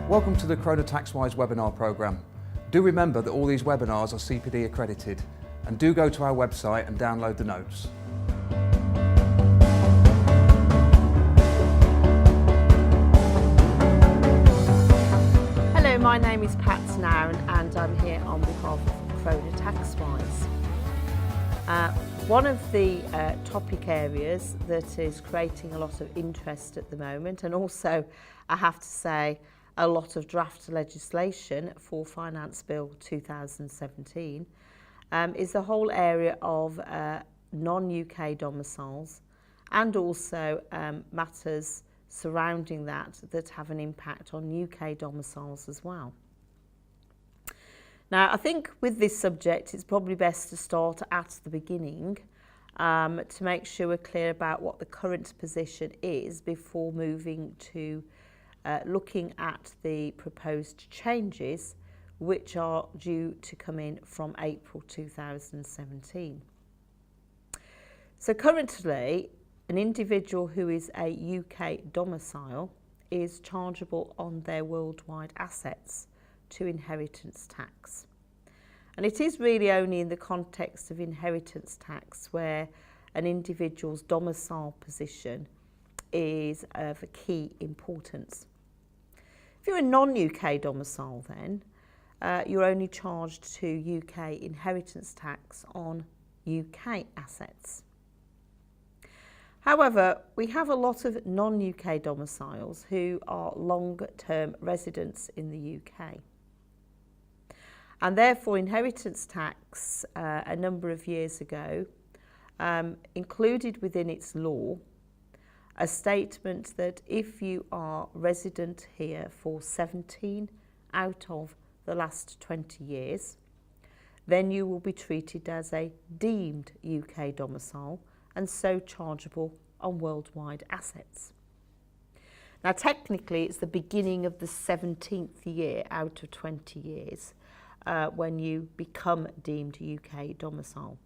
Welcome to the Croner Taxwise webinar programme. Do remember that all these webinars are CPD accredited, and do go to our website and download the notes. Hello, my name is Pat Snowren and I'm here on behalf of Croner Taxwise. One of the topic areas that is creating a lot of interest at the moment, and also I have to say a lot of draft legislation for Finance Bill 2017, is the whole area of non-UK domiciles, and also matters surrounding that have an impact on UK domiciles as well. Now, I think with this subject, it's probably best to start at the beginning to make sure we're clear about what the current position is before moving to looking at the proposed changes which are due to come in from April 2017. So currently, an individual who is a UK domicile is chargeable on their worldwide assets to inheritance tax. And it is really only in the context of inheritance tax where an individual's domicile position is of key importance. If you're a non-UK domicile then, you're only charged to UK inheritance tax on UK assets. However, we have a lot of non-UK domiciles who are long-term residents in the UK. And therefore inheritance tax a number of years ago included within its law a statement that if you are resident here for 17 out of the last 20 years, then you will be treated as a deemed UK domicile and so chargeable on worldwide assets. Now technically it's the beginning of the 17th year out of 20 years when you become deemed UK domicile.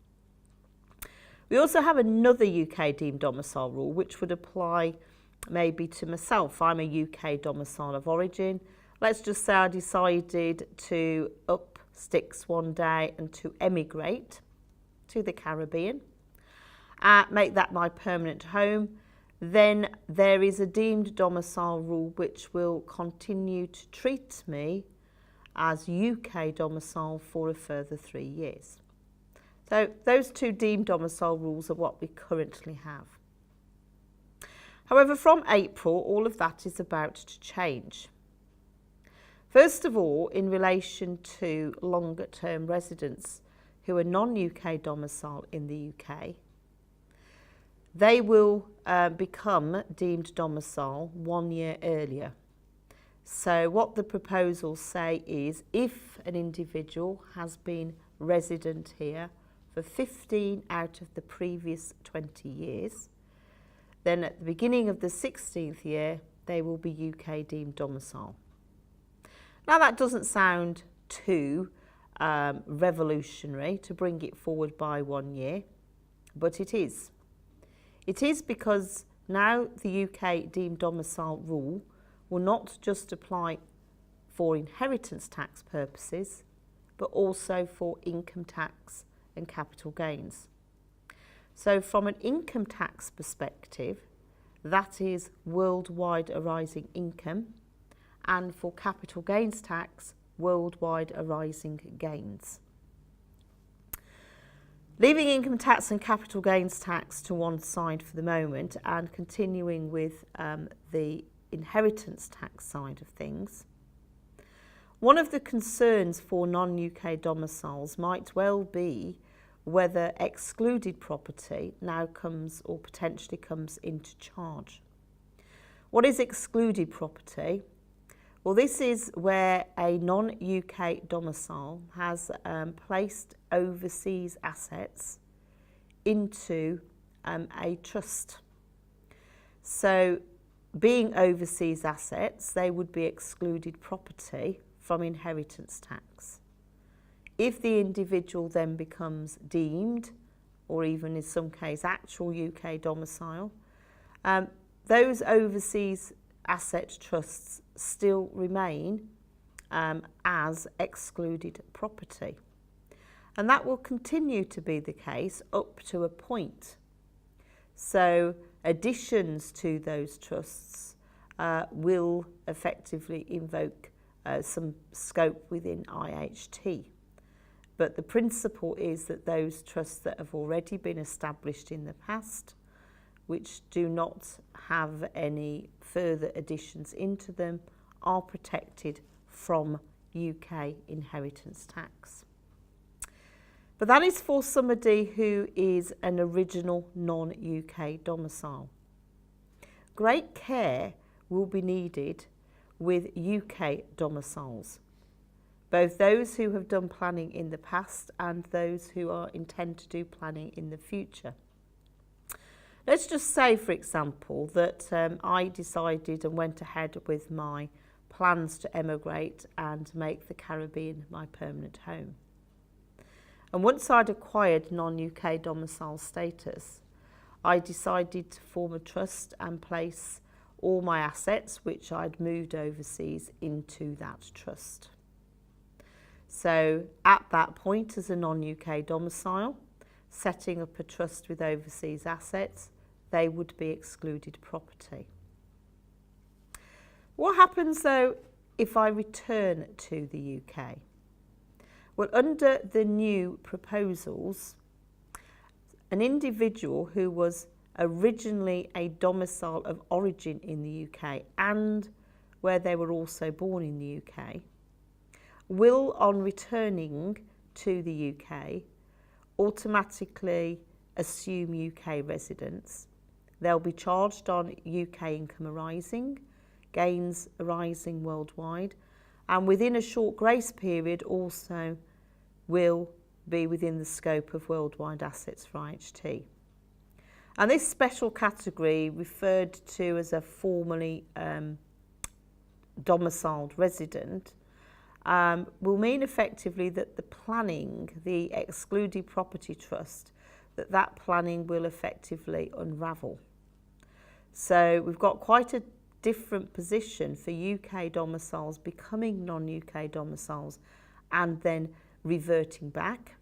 We also have another UK deemed domicile rule which would apply maybe to myself. I'm a UK domicile of origin. Let's just say I decided to up sticks one day and to emigrate to the Caribbean, make that my permanent home. Then there is a deemed domicile rule which will continue to treat me as UK domicile for a further 3 years. So those two deemed domicile rules are what we currently have. However, from April, all of that is about to change. First of all, in relation to longer term residents who are non-UK domicile in the UK, they will become deemed domicile 1 year earlier. So what the proposals say is if an individual has been resident here for 15 out of the previous 20 years, then at the beginning of the 16th year, they will be UK deemed domicile. Now that doesn't sound too revolutionary to bring it forward by 1 year, but it is. It is because now the UK deemed domicile rule will not just apply for inheritance tax purposes, but also for income tax and capital gains. So from an income tax perspective, that is worldwide arising income, and for capital gains tax, worldwide arising gains. Leaving income tax and capital gains tax to one side for the moment and continuing with the inheritance tax side of things, one of the concerns for non-UK domiciles might well be whether excluded property now comes or potentially comes into charge. What is excluded property? Well, this is where a non-UK domicile has placed overseas assets into a trust. So being overseas assets, they would be excluded property from inheritance tax. If the individual then becomes deemed, or even in some case actual UK domicile, those overseas asset trusts still remain as excluded property. And that will continue to be the case up to a point. So additions to those trusts will effectively invoke some scope within IHT. But the principle is that those trusts that have already been established in the past, which do not have any further additions into them, are protected from UK inheritance tax. But that is for somebody who is an original non-UK domicile. Great care will be needed with UK domiciles, both those who have done planning in the past and those who intend to do planning in the future. Let's just say, for example, that I decided and went ahead with my plans to emigrate and make the Caribbean my permanent home. And once I'd acquired non-UK domicile status, I decided to form a trust and place all my assets, which I'd moved overseas, into that trust. So at that point, as a non-UK domicile, setting up a trust with overseas assets, they would be excluded property. What happens though if I return to the UK? Well, under the new proposals, an individual who was originally a domicile of origin in the UK and where they were also born in the UK will, on returning to the UK, automatically assume UK residence. They'll be charged on UK income arising, gains arising worldwide, and within a short grace period also will be within the scope of worldwide assets for IHT. And this special category, referred to as a formerly domiciled resident, will mean effectively that the planning, the excluded property trust, that planning will effectively unravel. So we've got quite a different position for UK domiciles becoming non-UK domiciles and then reverting back,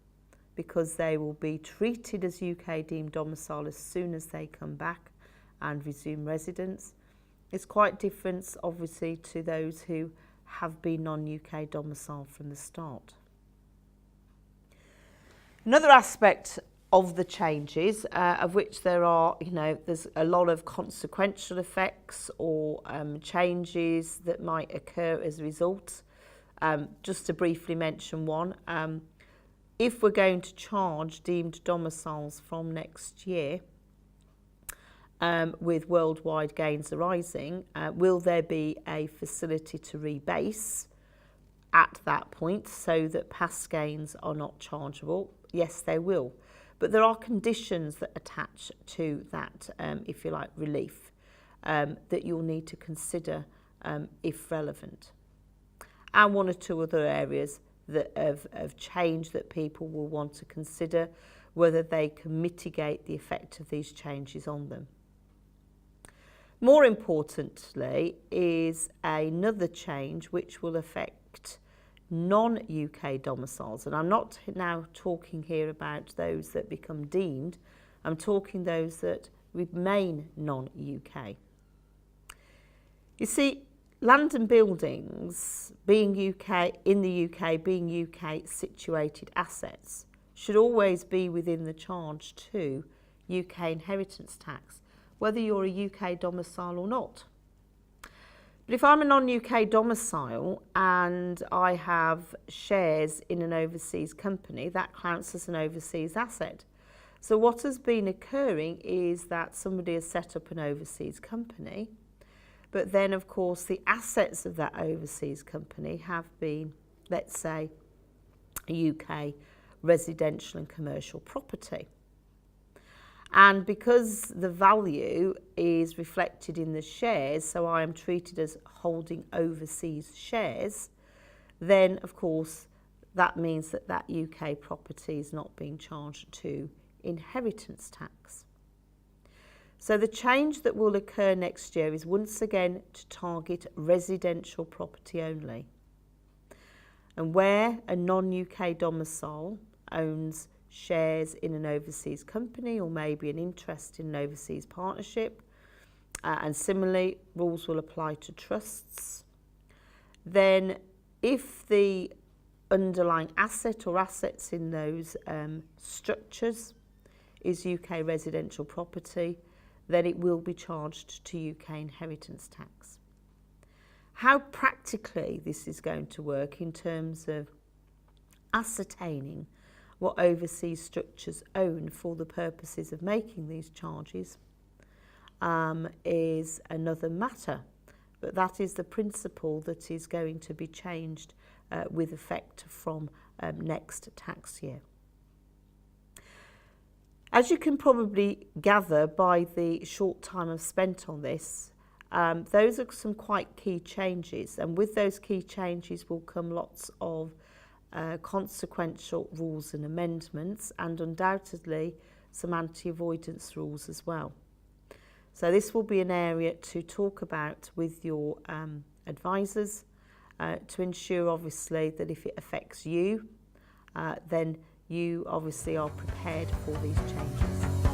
because they will be treated as UK deemed domicile as soon as they come back and resume residence. It's quite different, obviously, to those who have been non-UK domicile from the start. Another aspect of the changes, of which there are, there's a lot of consequential effects or changes that might occur as a result. Just to briefly mention one, if we're going to charge deemed domiciles from next year with worldwide gains arising, will there be a facility to rebase at that point so that past gains are not chargeable? Yes, they will. But there are conditions that attach to that, if you like, relief that you'll need to consider if relevant. And one or two other areas that of change that people will want to consider, whether they can mitigate the effect of these changes on them. More importantly is another change which will affect non-UK domiciles, and I'm not now talking here about those that become deemed, I'm talking those that remain non-UK. You see, land and buildings being in the UK being UK situated assets should always be within the charge to UK inheritance tax, whether you're a UK domicile or not. But if I'm a non-UK domicile and I have shares in an overseas company, that counts as an overseas asset. So what has been occurring is that somebody has set up an overseas company, but then of course the assets of that overseas company have been, let's say, UK residential and commercial property. And because the value is reflected in the shares, so I am treated as holding overseas shares, then of course that means that that UK property is not being charged to inheritance tax. So the change that will occur next year is once again to target residential property only. And where a non-UK domicile owns shares in an overseas company or maybe an interest in an overseas partnership, and similarly rules will apply to trusts, then if the underlying asset or assets in those structures is UK residential property, then it will be charged to UK inheritance tax. How practically this is going to work in terms of ascertaining what overseas structures own for the purposes of making these charges is another matter, but that is the principle that is going to be changed with effect from next tax year. As you can probably gather by the short time I've spent on this, those are some quite key changes, and with those key changes will come lots of consequential rules and amendments, and undoubtedly some anti-avoidance rules as well. So this will be an area to talk about with your advisors to ensure obviously that if it affects you, then you obviously are prepared for these changes.